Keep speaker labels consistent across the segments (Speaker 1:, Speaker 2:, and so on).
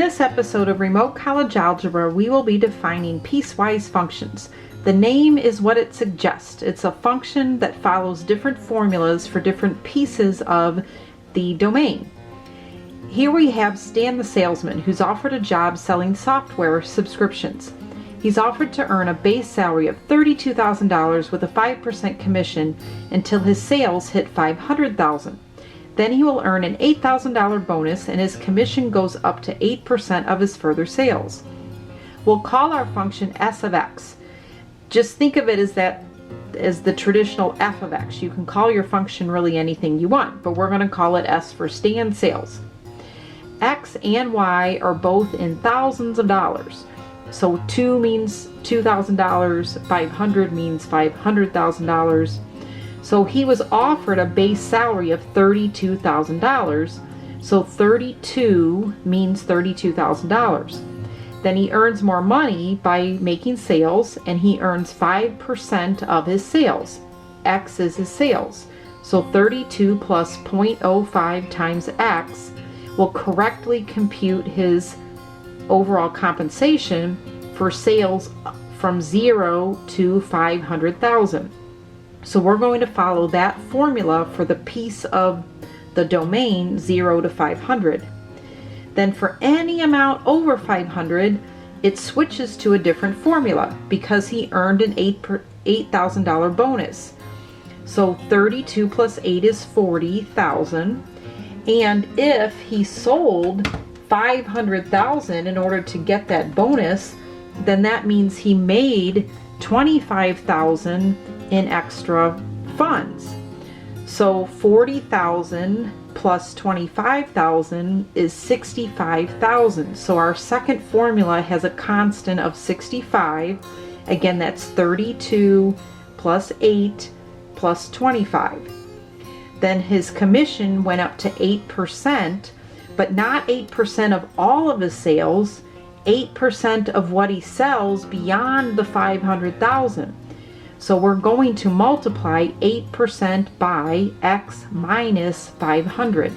Speaker 1: this episode of Remote College Algebra, we will be defining piecewise functions. The name is what it suggests. It's a function that follows different formulas for different pieces of the domain. Here we have Stan the salesman, who's offered a job selling software subscriptions. He's offered to earn a base salary of $32,000 with a 5% commission until his sales hit $500,000. Then he will earn an $8,000 bonus and his commission goes up to 8% of his further sales. We'll call our function s of x. Just think of it as the traditional f of x. You can call your function really anything you want, but we're going to call it s for Stan sales. X and Y are both in thousands of dollars. So 2 means $2,000, 500 means $500,000. So he was offered a base salary of $32,000. So 32 means $32,000. Then he earns more money by making sales, and he earns 5% of his sales. X is his sales. So 32 plus 0.05 times X will correctly compute his overall compensation for sales from 0 to 500,000. So we're going to follow that formula for the piece of the domain 0 to 500. Then for any amount over 500, it switches to a different formula because he earned an $8,000 bonus. So 32 plus 8 is 40,000. And if he sold 500,000 in order to get that bonus, then that means he made 25,000 in extra funds. So 40,000 plus 25,000 is 65,000. So our second formula has a constant of 65. Again, that's 32 plus 8 plus 25. Then his commission went up to 8%, but not 8% of all of his sales, 8% of what he sells beyond the 500,000. So we're going to multiply 8% by x minus 500.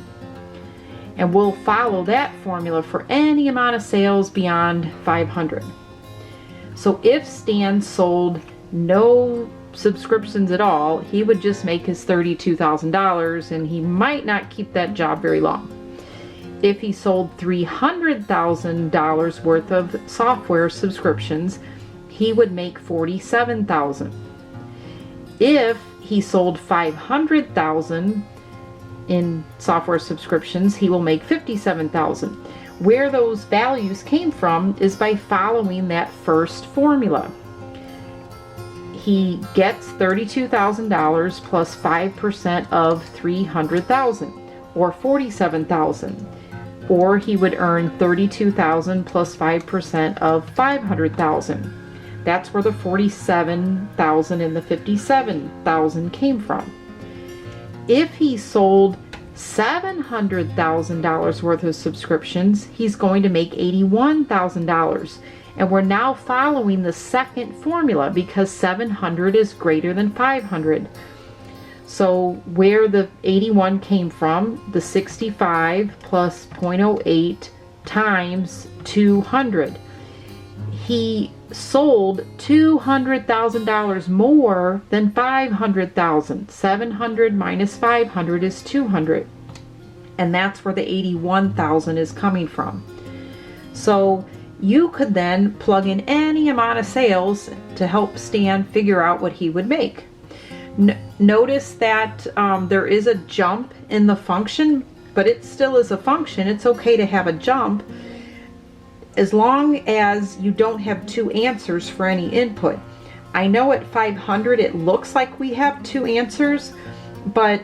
Speaker 1: And we'll follow that formula for any amount of sales beyond 500. So if Stan sold no subscriptions at all, he would just make his $32,000 and he might not keep that job very long. If he sold $300,000 worth of software subscriptions, he would make $47,000. If he sold $500,000 in software subscriptions, he will make $57,000. Where those values came from is by following that first formula. He gets $32,000 plus 5% of $300,000, or $47,000. Or he would earn $32,000 plus 5% of $500,000. That's where the $47,000 and the $57,000 came from. If he sold $700,000 worth of subscriptions, he's going to make $81,000. And we're now following the second formula because 700 is greater than 500. So where the 81 came from, the 65 plus 0.08 times 200. He sold $200,000 more than 500,000. 700 minus 500 is 200. And that's where the 81,000 is coming from. So you could then plug in any amount of sales to help Stan figure out what he would make. Notice that there is a jump in the function, but it still is a function. It's okay to have a jump as long as you don't have two answers for any input. I know at 500 it looks like we have two answers, but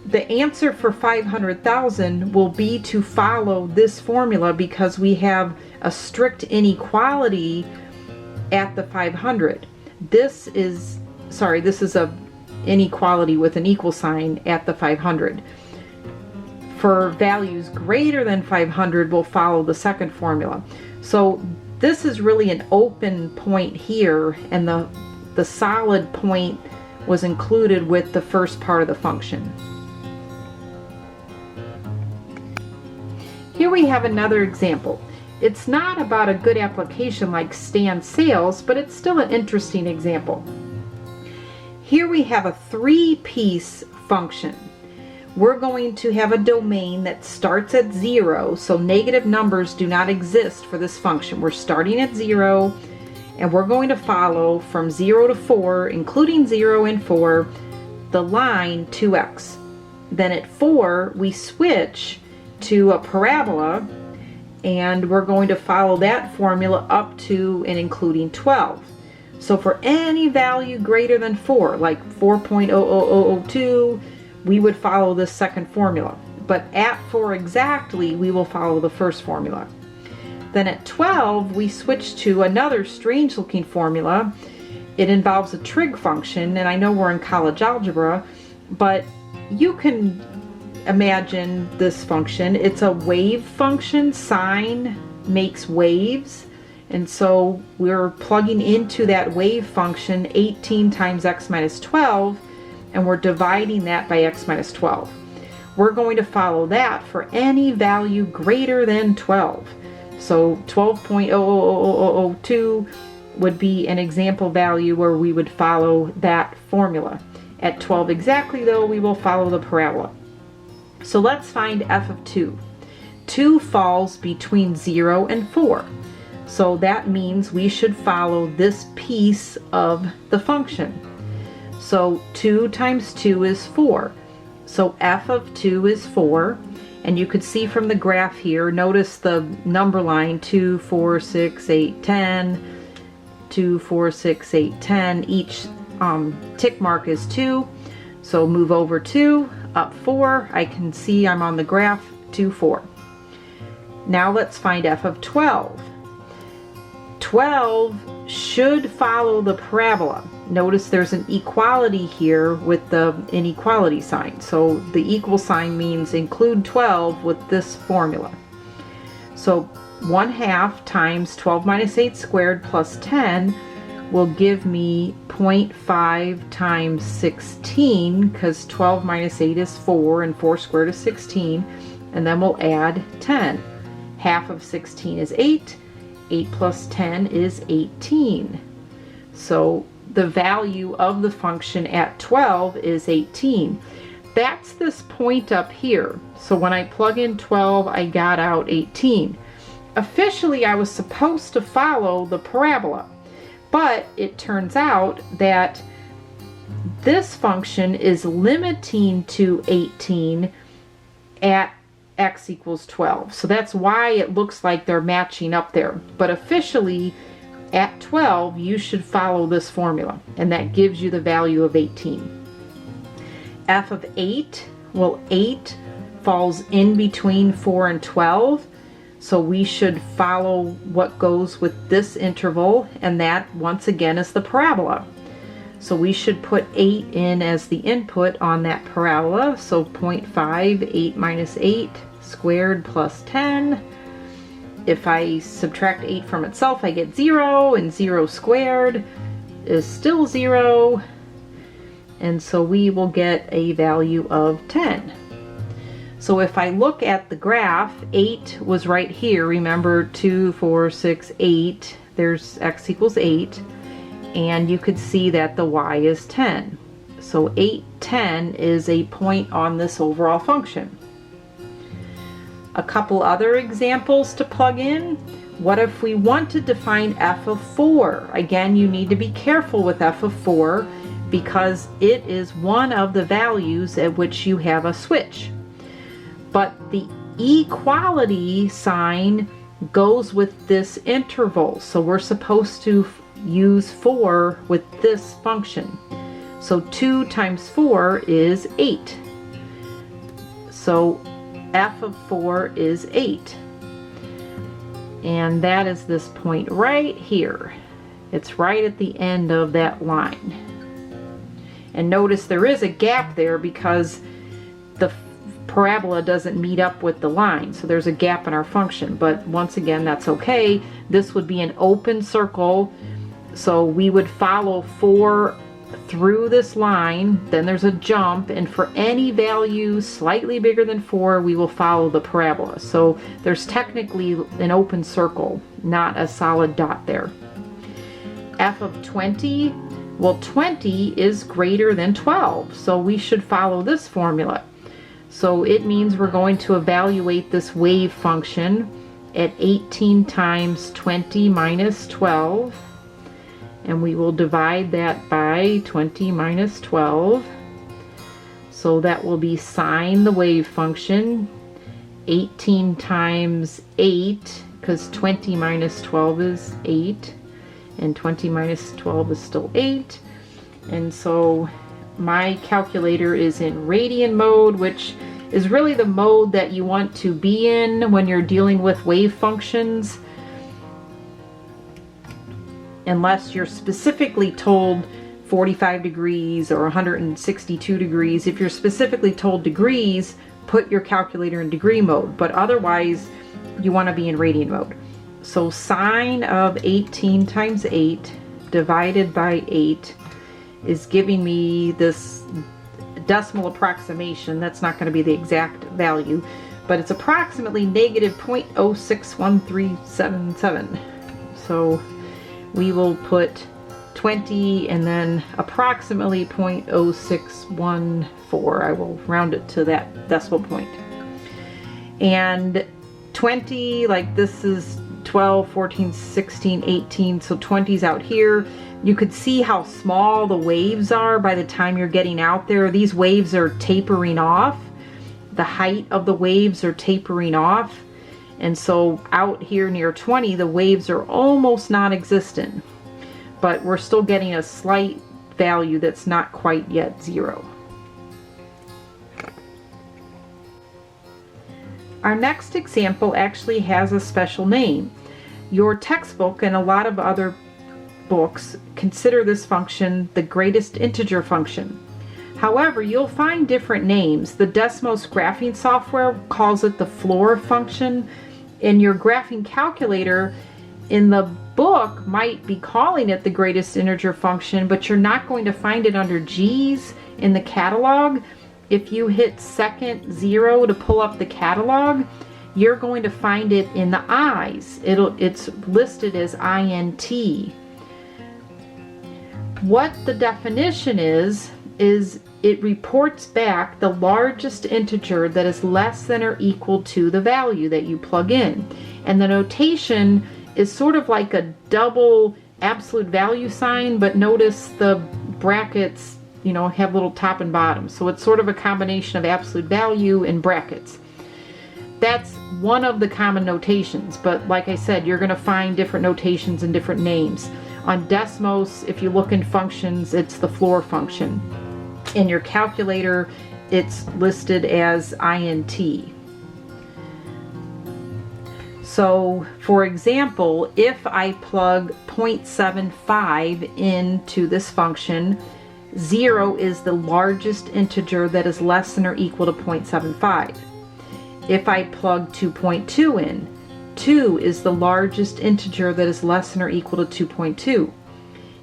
Speaker 1: the answer for 500,000 will be to follow this formula because we have a strict inequality at the 500. This is a inequality with an equal sign at the 500. For values greater than 500, we'll follow the second formula. So this is really an open point here, and the solid point was included with the first part of the function. Here we have another example. It's not about a good application like Stan Sales, but it's still an interesting example. Here we have a 3-piece function. We're going to have a domain that starts at 0, so negative numbers do not exist for this function. We're starting at 0, and we're going to follow from 0 to 4, including 0 and 4, the line 2x. Then at 4, we switch to a parabola, and we're going to follow that formula up to and including 12. So for any value greater than 4, like 4.00002, we would follow this second formula. But at 4 exactly, we will follow the first formula. Then at 12, we switch to another strange looking formula. It involves a trig function, and I know we're in college algebra, but you can imagine this function. It's a wave function. Sine makes waves, and so we're plugging into that wave function 18 times x minus 12, and we're dividing that by x minus 12. We're going to follow that for any value greater than 12. So 12.00002 would be an example value where we would follow that formula. At 12 exactly, though, we will follow the parabola. So let's find f of 2. 2 falls between 0 and 4. So that means we should follow this piece of the function. So 2 times 2 is 4. So f of 2 is 4. And you could see from the graph here, notice the number line 2, 4, 6, 8, 10, 2, 4, 6, 8, 10. Each tick mark is 2. So move over 2, up 4. I can see I'm on the graph, 2, 4. Now let's find f of 12. 12 should follow the parabola. Notice there's an equality here with the inequality sign. So the equal sign means include 12 with this formula. So 1/2 times 12 minus 8 squared plus 10 will give me 0.5 times 16, because 12 minus 8 is 4 and 4 squared is 16, and then we'll add 10. Half of 16 is 8. 8 plus 10 is 18. So the value of the function at 12 is 18. That's this point up here. So when I plug in 12, I got out 18. Officially, I was supposed to follow the parabola, but it turns out that this function is limiting to 18 at x equals 12. So that's why it looks like they're matching up there. But officially, at 12, you should follow this formula, and that gives you the value of 18. F of 8, well, 8 falls in between 4 and 12, so we should follow what goes with this interval, and that, once again, is the parabola. So we should put 8 in as the input on that parabola, so 0.5, 8 minus 8 squared plus 10. If I subtract 8 from itself, I get 0, and 0 squared is still 0, and so we will get a value of 10. So if I look at the graph, 8 was right here. Remember, 2, 4, 6, 8. There's x equals 8, and you could see that the y is 10. So 8, 10 is a point on this overall function. A couple other examples to plug in. What if we wanted to find f of 4? Again, you need to be careful with f of 4 because it is one of the values at which you have a switch. But the equality sign goes with this interval, so we're supposed to use 4 with this function. So 2 times 4 is 8. So f of 4 is 8. And that is this point right here. It's right at the end of that line. And notice there is a gap there because the parabola doesn't meet up with the line. So there's a gap in our function. But once again, that's okay. This would be an open circle. So we would follow 4 through this line, then there's a jump, and for any value slightly bigger than 4, we will follow the parabola. So there's technically an open circle, not a solid dot there. F of 20, well, 20 is greater than 12, so we should follow this formula. So it means we're going to evaluate this wave function at 18 times 20 minus 12, and we will divide that by 20 minus 12. So that will be sine the wave function, 18 times 8, because 20 minus 12 is 8, and 20 minus 12 is still 8. And so my calculator is in Radian mode, which is really the mode that you want to be in when you're dealing with wave functions, unless you're specifically told 45 degrees or 162 degrees. If you're specifically told degrees, put your calculator in degree mode, but otherwise you want to be in Radian mode. So sine of 18 times 8 divided by 8 is giving me this decimal approximation. That's not going to be the exact value, but it's approximately negative 0.061377. So we will put 20 and then approximately 0.0614. I will round it to that decimal point. And 20, like this is 12, 14, 16, 18, so 20's out here. You could see how small the waves are by the time you're getting out there. These waves are tapering off. The height of the waves are tapering off. And so out here near 20, the waves are almost non-existent. But we're still getting a slight value that's not quite yet 0. Our next example actually has a special name. Your textbook and a lot of other books consider this function the greatest integer function. However, you'll find different names. The Desmos graphing software calls it the floor function, and your graphing calculator in the book might be calling it the greatest integer function, but you're not going to find it under G's in the catalog. If you hit second 0 to pull up the catalog, you're going to find it in the I's. It's listed as INT. What the definition is it reports back the largest integer that is less than or equal to the value that you plug in. And the notation is sort of like a double absolute value sign, but notice the brackets, have little top and bottom. So it's sort of a combination of absolute value and brackets. That's one of the common notations, but like I said, you're going to find different notations and different names. On Desmos, if you look in functions, it's the floor function. In your calculator, it's listed as INT. So, for example, if I plug 0.75 into this function, 0 is the largest integer that is less than or equal to 0.75. If I plug 2.2 in, 2 is the largest integer that is less than or equal to 2.2.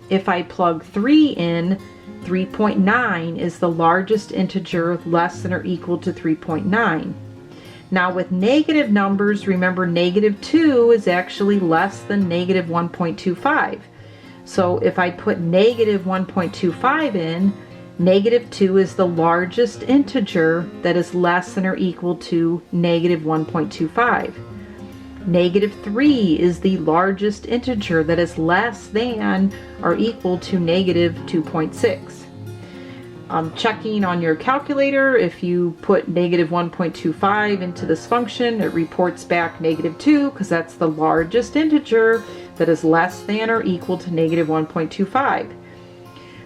Speaker 1: If I plug 3 in, 3.9 is the largest integer less than or equal to 3.9. Now with negative numbers, remember -2 is actually less than -1.25. So if I put -1.25 in, -2 is the largest integer that is less than or equal to -1.25. -3 is the largest integer that is less than or equal to -2.6. Checking on your calculator, if you put -1.25 into this function, it reports back -2 because that's the largest integer that is less than or equal to -1.25.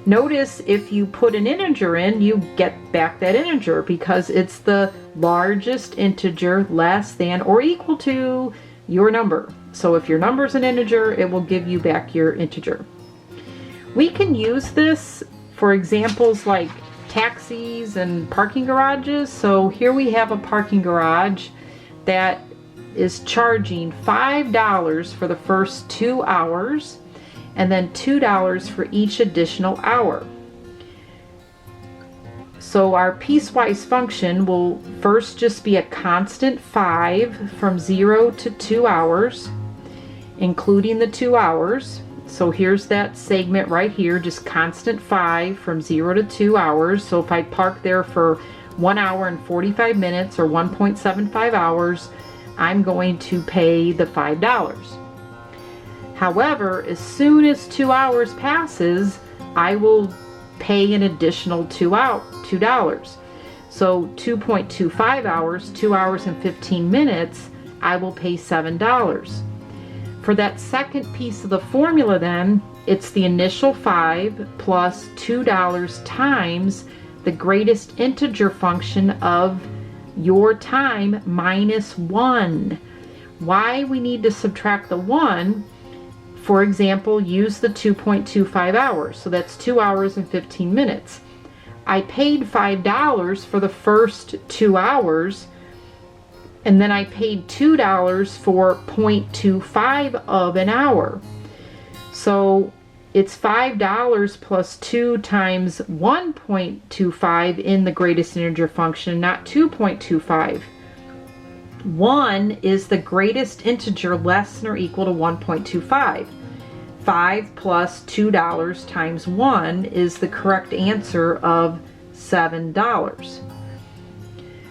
Speaker 1: Notice if you put an integer in, you get back that integer because it's the largest integer less than or equal to your number. So if your number is an integer, it will give you back your integer. We can use this for examples like taxis and parking garages. So here we have a parking garage that is charging $5 for the first 2 hours and then $2 for each additional hour. So our piecewise function will first just be a constant 5 from 0 to 2 hours, including the 2 hours. So here's that segment right here, just constant 5 from 0 to 2 hours. So if I park there for 1 hour and 45 minutes or 1.75 hours, I'm going to pay the $5. However, as soon as 2 hours passes, I will pay an additional $2. So 2.25 hours, 2 hours and 15 minutes, I will pay $7. For that second piece of the formula then, it's the initial 5 plus $2 times the greatest integer function of your time minus 1. Why we need to subtract the 1? For example, use the 2.25 hours. So that's 2 hours and 15 minutes. I paid $5 for the first 2 hours, and then I paid $2 for 0.25 of an hour. So it's $5 plus 2 times 1.25 in the greatest integer function, not 2.25. 1 is the greatest integer less than or equal to 1.25. 5 plus $2 times 1 is the correct answer of $7.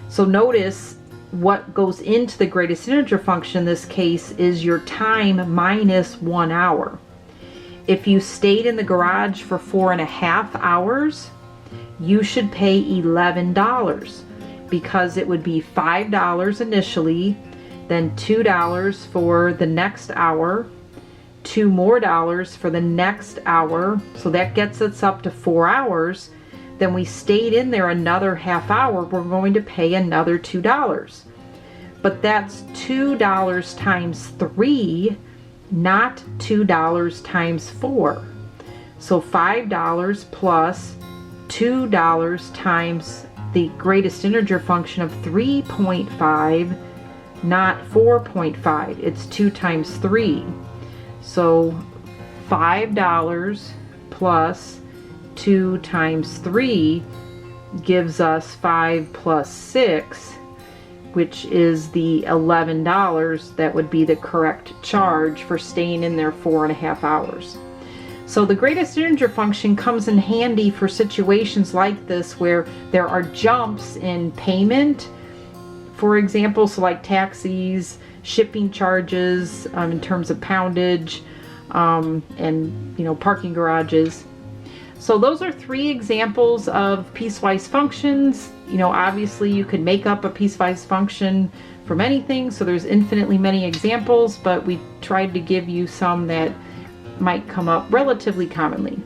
Speaker 1: So notice what goes into the greatest integer function in this case is your time minus 1 hour. If you stayed in the garage for 4.5 hours, you should pay $11, because it would be $5 initially, then $2 for the next hour, $2 more for the next hour, so that gets us up to 4 hours. Then we stayed in there another half hour, we're going to pay another $2. But that's $2 times 3, not $2 times 4. So $5 plus $2 times the greatest integer function of 3.5, not 4.5. It's 2 times 3. So $5 plus 2 times 3 gives us 5 plus 6, which is the $11. That would be the correct charge for staying in there 4.5 hours. So the greatest integer function comes in handy for situations like this where there are jumps in payment, for example, so like taxis, shipping charges in terms of poundage, and parking garages. So those are 3 examples of piecewise functions. Obviously you could make up a piecewise function from anything, so there's infinitely many examples, but we tried to give you some that might come up relatively commonly.